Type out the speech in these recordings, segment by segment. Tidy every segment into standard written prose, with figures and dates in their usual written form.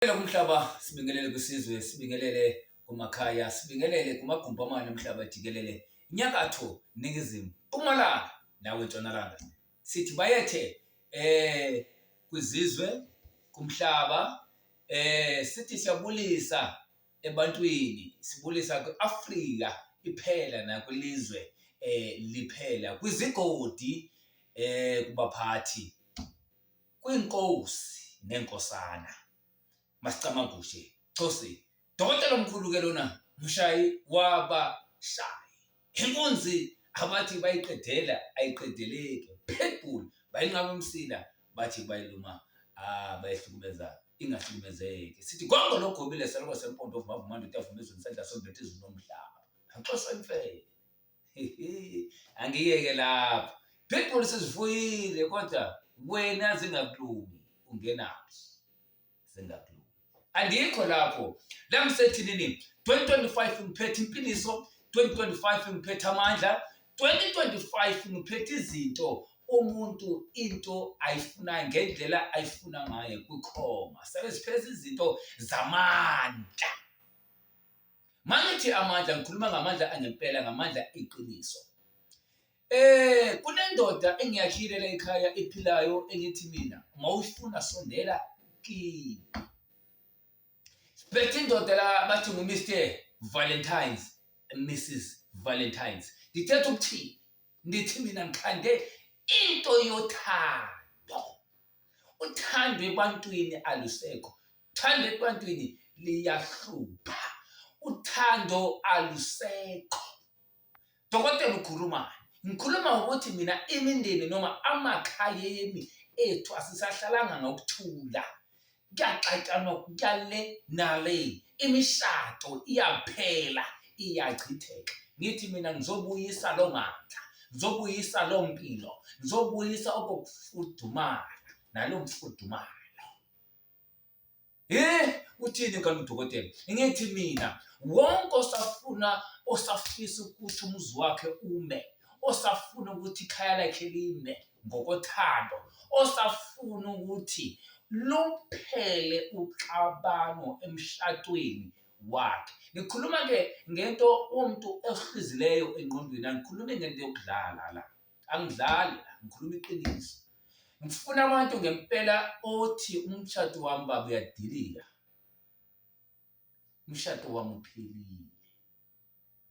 Kumhlaba sibingelele kwisizwe, sibingelele kumakhaya, sibingelele kumagumbi amane omhlaba jikelele, inyakatho, ningizimu, mpumalanga nawe ntshonalanga. Sithi bayethe kwizizwe, kumhlaba, sithi siyabulisa ebantwini, sibulisa kwi-Afrika iphela nakwilizwe liphela, kwizigodi, kubaphathi, kwinkosi nenkosana. Masicamangushe Xosi Dokotela omkhulu ke lona mshayi wabashayi, inkunzi abathi bayiqedela ayiqedeleki, Pitbull bayinqaba umsila bathi bayiluma bayihlukumeza ingahlukumezeki. Sithi konke lokho ubile seloko sempondo ovumavumanda utavuma izulu isandla sombethe izulu nomhlaba axoxa imfene. Angiyeke lapho Pitbull sizivuyile kodwa wena zingakulumi ungenaphi zingakulumi. Andikho lapho la ngisethini nini 2025 ngiphethe impiliso, 2025 ngiphethe amandla, 2025 ngiphethe izinto umuntu into ayifuna ngendlela ayifuna ngayo kwikhoma. Sebesipheza izinto zamandla. Mangithi amandla ngikhuluma ngamandla angempela, ngamandla iqiniso. Kunendoda engiyakhilela ekhaya ephilayo engithi mina mawufuna sondela kimi. Bethe indoda la bathi ngu-Mr. Valentines, Mrs. Valentines. Ndithetha ukuthini? Ndithi mina ngikhande into yothando. Uthando ebantwini alusekho. Uthando ebantwini liyahlupha. Uthando alusekho. Dokotela ukhulumani? Ngikhuluma ukuthi mina imindeni noma amakhaya yemi ethu asisahlalanga ngokuthula. Kuyaxatshanwa kuyale nale, imishado iyaphela iyachitheka. Ngithi mina ngizobuyisa lo mandla, ngizobuyisa lo mpilo, ngizobuyisa okufudumala nalo mfudumalo. Uthini kanti udokotela? Ngithi mina wonke osafisa ukuthi umuzi wakhe ume, osafuna ukuthi ikhaya lakhe lime ngokothando, osafuna ukuthi luphele uxabano emshadweni wakhe. Ngikhuluma ke ngento umuntu ehlizileyo engqondweni, angikhulumi ngento yokudlala la. Angidlali la, ngikhuluma iqiniso. Ngifuna abantu ngempela othi umshado wami baba uyadilika. Umshado wami uphelile.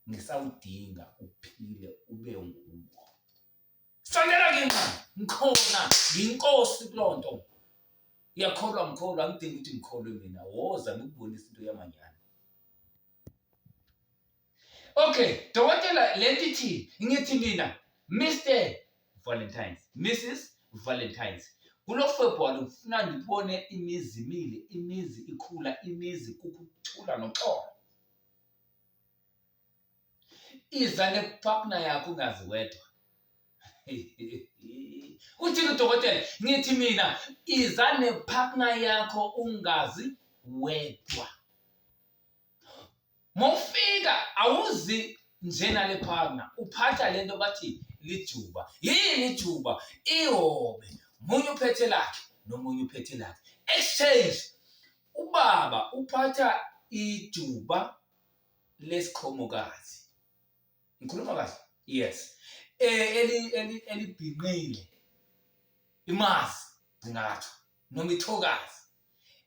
Ngisawudinga uphile ube nguwo. Sondela kimi, ngikhona, ngiyinkosi kulonto. Ngiyakholwa ngikholwa, angidingi ukuthi ngikholwe mina. Woza ngikubonisa into yamanyana. Okay, dokotela lenti thi ngithi mina Mr. Valentines, Mrs. Valentines. Kulo February ufuna ngibone imizi imile, imizi ikhula, imizi kukuthula noxolo. Iza nepartner yakho ungazi wedwa. Uthini dokotela? Ngithi mina iza nepartner yakho ungazi wedwa. Mawufika awuzi nje nale partner, uphatha lento bathi lijuba. Yini ijuba? Ihobe. Munye uphethe lakhe nomunye uphethe lakhe. Exchange. Ubaba uphatha ijuba lesikhomokazi. Ngikhuluma kahle? Yes. Elibhinqile. Imazi ngingathi noma ithokazi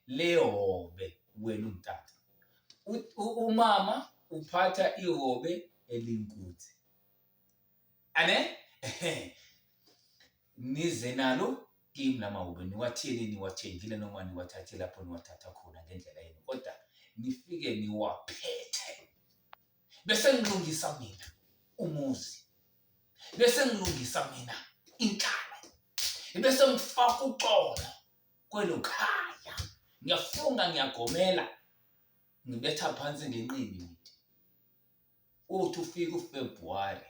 lehobe wena umtata. Umama uphatha ihobe elinkuthi. Ane? Nize nalo kimi namahobe niwathiyeni niwathengile noma niwathathe lapho niwathatha khona ngendlela yenu. Kodwa nifike niwaphethe. Bese ngilungisa mina umuzi. Bese ngilungisa mina inhlala. Bese ngifaka uxolo kwelo khaya. Ngiyafunga ngiyagomela. Ngibetha phansi ngenqindi ngithi. Uthi ufika uFebruary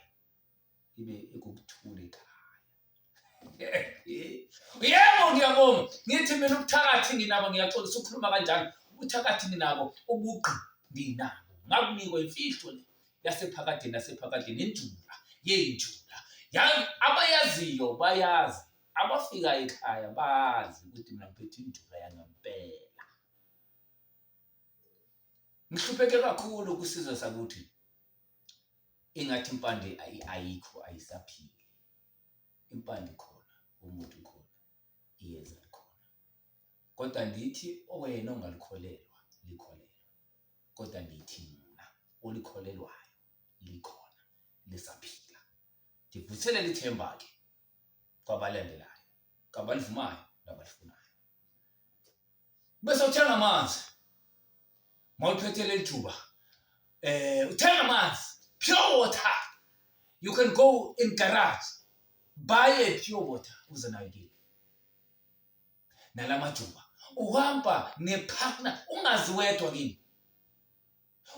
ibe ekukuthula ekhaya. Yebo ngiyabonga. Ngithi mina ubuthakathi nginabo, ngiyaxolisa ukukhuluma kanjalo. Ubuthakathi nginabo, ubugqi nginabo. Ngakunikwa imfihlo le yasephakadeni injula, yenjula. Abayaziyo bayazi. Abafika ekhaya bazi ukuthi mina ngiphethe injula yangempela. ngihlupheke kakhulu kusizwe sakuthi ingathi impande ayikho ayisaphili. Impande khona, umuntu khona, iyeza likhona. Kodwa ndithi wena ongalikholelwa likholelwa. Kodwa ndithi mina olikholelwayo likhona, lisaphila. Ndivuselela ithemba-ke kwabalandelayo, kwabalivumayo nabalifunayo. Bese uthenga amanzi. Mawuphethe leli thuba. Uthenga amanzi, pure water. You can go in garage, buy a pure water uze nayo kini. Nalamajuba. Uhamba nepartner, ungazi wedwa kini.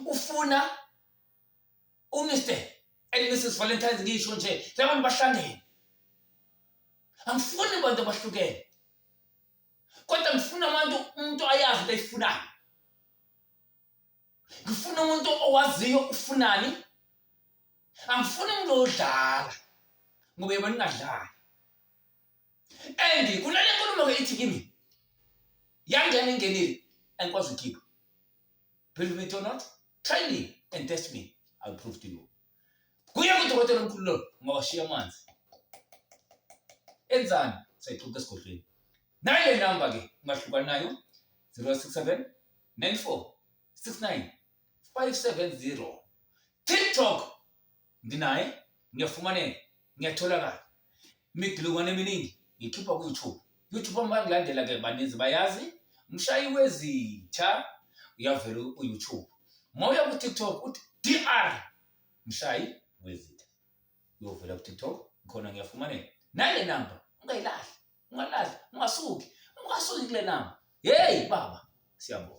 Ufuna uMr. and Mrs. Valentine's ngisho nje, labantu bahlangene. Angifuni abantu abahlukene. Kodwa ngifuna umuntu ayazi into ayifunayo. Ngifuna umuntu owaziyo ufunani. Angifuni umuntu odlala. Ngoba yena ningadlali. And kunale nkulumo ke ithi kimi. Yangena ingenile angikwazi ukukhipha. Believe it or not, try me and test me. I'll prove to you. Kuya kudokotela omkhulu lo ngawashiya amanzi. Enzani? Sayixoxa esigodlweni. Nayo number ke ungahluka nayo 067 94 69 570. TikTok nginaye, ngiyafumaneka, ngiyatholakala. Imidlukwane eminingi ngikhipha ku YouTube. YouTube abangilandela ke baninzi bayazi. Mshayi wezitha uyavela ku YouTube. Mawuya ku TikTok uthi DR Mshayi wezitha. Uyovela ku TikTok khona ngiyafumaneka. Nale number ungayilahli, ungasuki kule number. Hey baba, siyabonga.